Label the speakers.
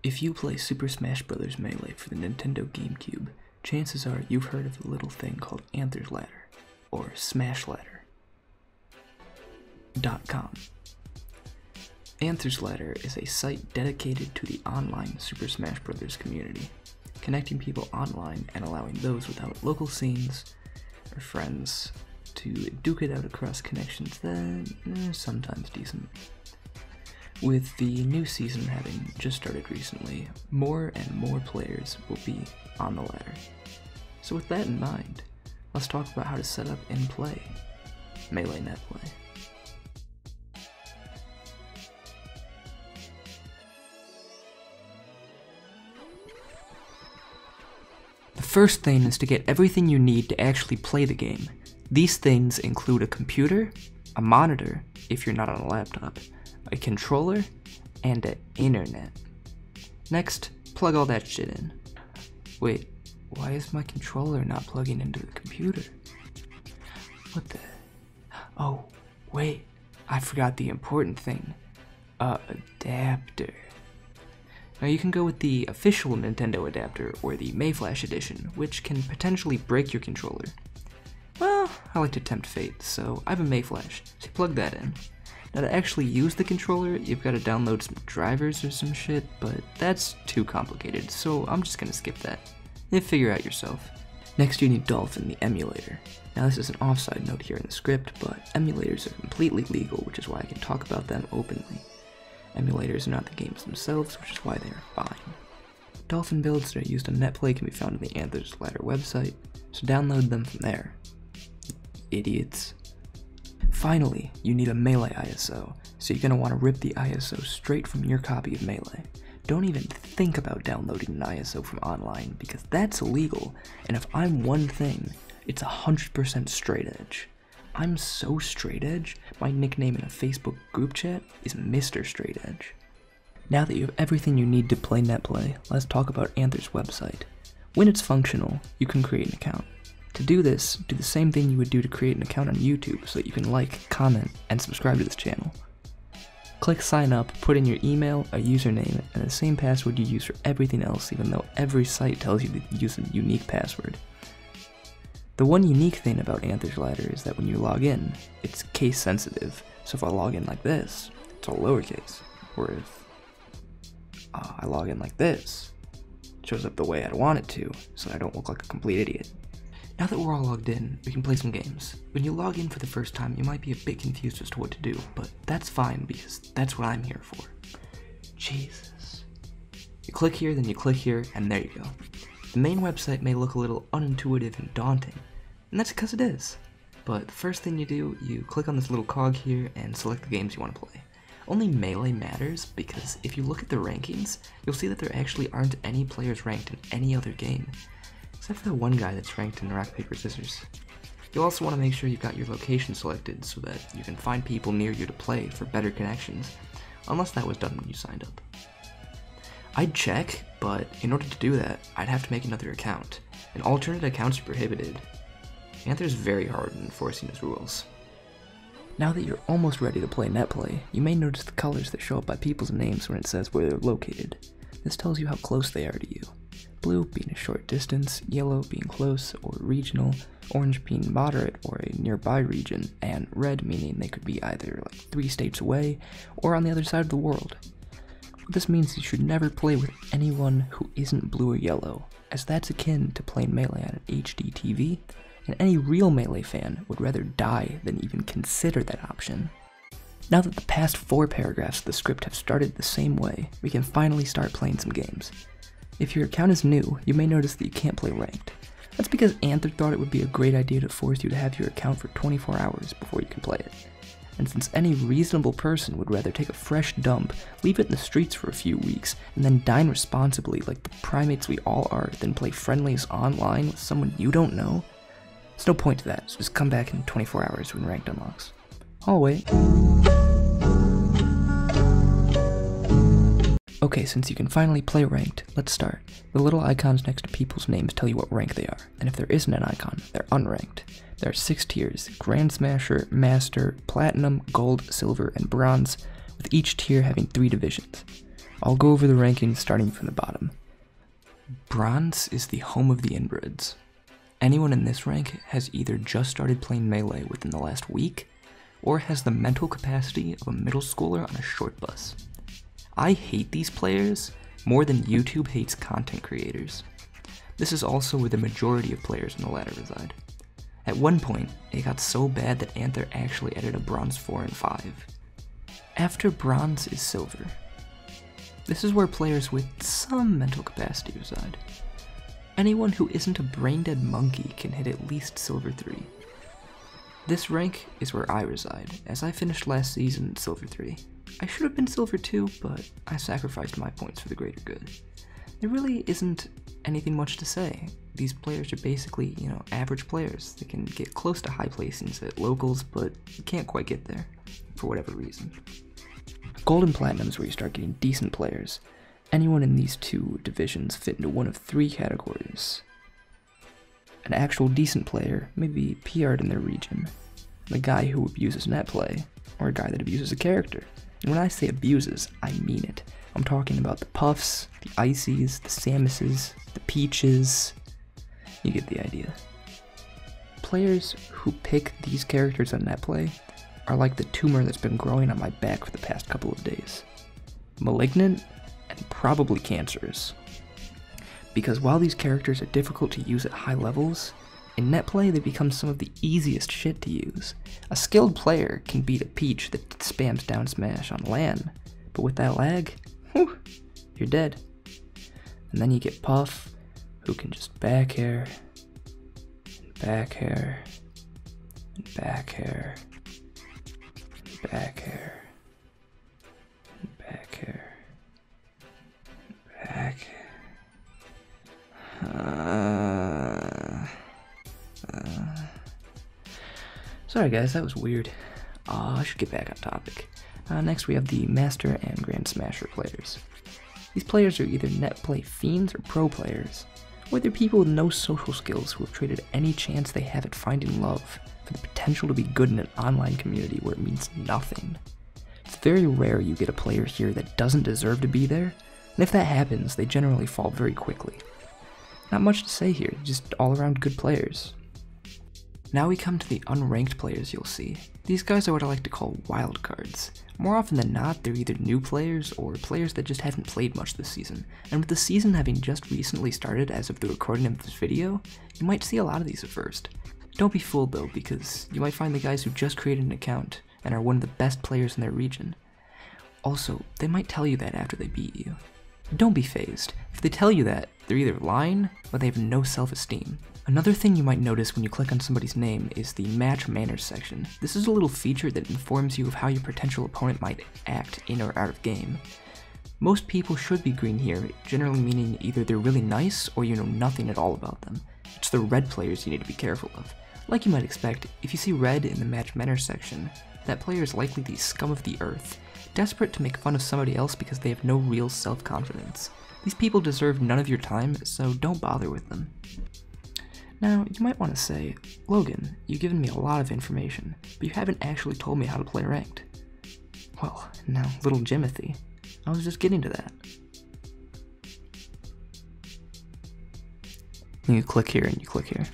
Speaker 1: If you play Super Smash Bros. Melee for the Nintendo GameCube, chances are you've heard of a little thing called Anther's Ladder, or SmashLadder.com. Anther's Ladder is a site dedicated to the online Super Smash Bros. Community, connecting people online and allowing those without local scenes or friends to duke it out across connections that are sometimes decent. With the new season having just started recently, more and more players will be on the ladder. So with that in mind, let's talk about how to set up and play Melee Netplay. The first thing is to get everything you need to actually play the game. These things include a computer, a monitor, if you're not on a laptop, a controller, and an internet. Next, plug all that shit in. Wait, why is my controller not plugging into the computer? What the? Oh, wait, I forgot the important thing. Adapter. Now you can go with the official Nintendo adapter or the Mayflash edition, which can potentially break your controller. Well, I like to tempt fate, so I have a Mayflash, so plug that in. Now to actually use the controller, you've got to download some drivers or some shit, but that's too complicated, so I'm just gonna skip that. You figure it out yourself. Next you need Dolphin, the emulator. Now this is an offside note here in the script, but emulators are completely legal, which is why I can talk about them openly. Emulators are not the games themselves, which is why they are fine. Dolphin builds that are used on Netplay can be found on the Anther's Ladder website, so download them from there. Idiots. Finally, you need a Melee ISO, so you're going to want to rip the ISO straight from your copy of Melee. Don't even think about downloading an ISO from online, because that's illegal, and if I'm one thing, it's 100% straight edge. I'm so straight edge, my nickname in a Facebook group chat is Mr. Straight Edge. Now that you have everything you need to play Netplay, let's talk about Anther's website. When it's functional, you can create an account. To do this, do the same thing you would do to create an account on YouTube so that you can like, comment, and subscribe to this channel. Click sign up, put in your email, a username, and the same password you use for everything else, even though every site tells you to use a unique password. The one unique thing about Anther's Ladder is that when you log in, it's case sensitive, so if I log in like this, it's all lowercase, or if I log in like this, it shows up the way I want it to, so I don't look like a complete idiot. Now that we're all logged in, we can play some games. When you log in for the first time, you might be a bit confused as to what to do, but that's fine because that's what I'm here for. Jesus. You click here, then you click here, and there you go. The main website may look a little unintuitive and daunting, and that's because it is. But the first thing you do, you click on this little cog here and select the games you want to play. Only Melee matters because if you look at the rankings, you'll see that there actually aren't any players ranked in any other game, except for the one guy that's ranked in rock, paper, scissors. You'll also want to make sure you've got your location selected so that you can find people near you to play for better connections, unless that was done when you signed up. I'd check, but in order to do that, I'd have to make another account, and alternate accounts are prohibited. Anther's very hard in enforcing his rules. Now that you're almost ready to play Netplay, you may notice the colors that show up by people's names when it says where they're located. This tells you how close they are to you. Blue being a short distance, yellow being close or regional, orange being moderate or a nearby region, and red meaning they could be either like 3 states away or on the other side of the world. What this means is you should never play with anyone who isn't blue or yellow, as that's akin to playing Melee on an HD TV, and any real Melee fan would rather die than even consider that option. Now that the past 4 paragraphs of the script have started the same way, we can finally start playing some games. If your account is new, you may notice that you can't play ranked. That's because Anther thought it would be a great idea to force you to have your account for 24 hours before you can play it. And since any reasonable person would rather take a fresh dump, leave it in the streets for a few weeks, and then dine responsibly like the primates we all are, than play friendlies online with someone you don't know, there's no point to that, so just come back in 24 hours when ranked unlocks. I'll wait. Okay, since you can finally play ranked, let's start. The little icons next to people's names tell you what rank they are, and if there isn't an icon, they're unranked. There are 6 tiers: Grand Smasher, Master, Platinum, Gold, Silver, and Bronze, with each tier having 3 divisions. I'll go over the rankings starting from the bottom. Bronze is the home of the inbreds. Anyone in this rank has either just started playing Melee within the last week, or has the mental capacity of a middle schooler on a short bus. I hate these players more than YouTube hates content creators. This is also where the majority of players in the ladder reside. At one point, it got so bad that Anther actually added a Bronze 4 and 5. After Bronze is Silver. This is where players with some mental capacity reside. Anyone who isn't a brain-dead monkey can hit at least Silver 3. This rank is where I reside, as I finished last season in Silver 3. I should have been Silver 2, but I sacrificed my points for the greater good. There really isn't anything much to say. These players are basically, average players. They can get close to high placings at locals, but you can't quite get there, for whatever reason. Gold and Platinum is where you start getting decent players. Anyone in these two divisions fit into one of three categories. An actual decent player may be PR'd in their region, the guy who abuses Netplay, or a guy that abuses a character. And when I say abuses, I mean it. I'm talking about the Puffs, the Icies, the Samuses, the Peaches. You get the idea. Players who pick these characters on Netplay are like the tumor that's been growing on my back for the past couple of days. Malignant and probably cancerous. Because while these characters are difficult to use at high levels, in Netplay they become some of the easiest shit to use. A skilled player can beat a Peach that spams down smash on LAN, but with that lag, whew, you're dead. And then you get Puff, who can just back air, and back air, and back air, and back air, and back air, and back air. Sorry guys, that was weird. I should get back on topic. Next we have the Master and Grand Smasher players. These players are either Netplay fiends or pro players, or they're people with no social skills who have traded any chance they have at finding love for the potential to be good in an online community where it means nothing. It's very rare you get a player here that doesn't deserve to be there, and if that happens, they generally fall very quickly. Not much to say here, just all around good players. Now we come to the unranked players you'll see. These guys are what I like to call wildcards. More often than not, they're either new players or players that just haven't played much this season. And with the season having just recently started as of the recording of this video, you might see a lot of these at first. Don't be fooled though, because you might find the guys who just created an account and are one of the best players in their region. Also, they might tell you that after they beat you. Don't be fazed. If they tell you that, they're either lying or they have no self-esteem. Another thing you might notice when you click on somebody's name is the Match Manners section. This is a little feature that informs you of how your potential opponent might act in or out of game. Most people should be green here, generally meaning either they're really nice or you know nothing at all about them. It's the red players you need to be careful of. Like you might expect, if you see red in the Match Manners section, that player is likely the scum of the earth, desperate to make fun of somebody else because they have no real self-confidence. These people deserve none of your time, so don't bother with them. Now, you might want to say, Logan, you've given me a lot of information, but you haven't actually told me how to play ranked. Well, now, little Jimothy, I was just getting to that. You click here and you click here.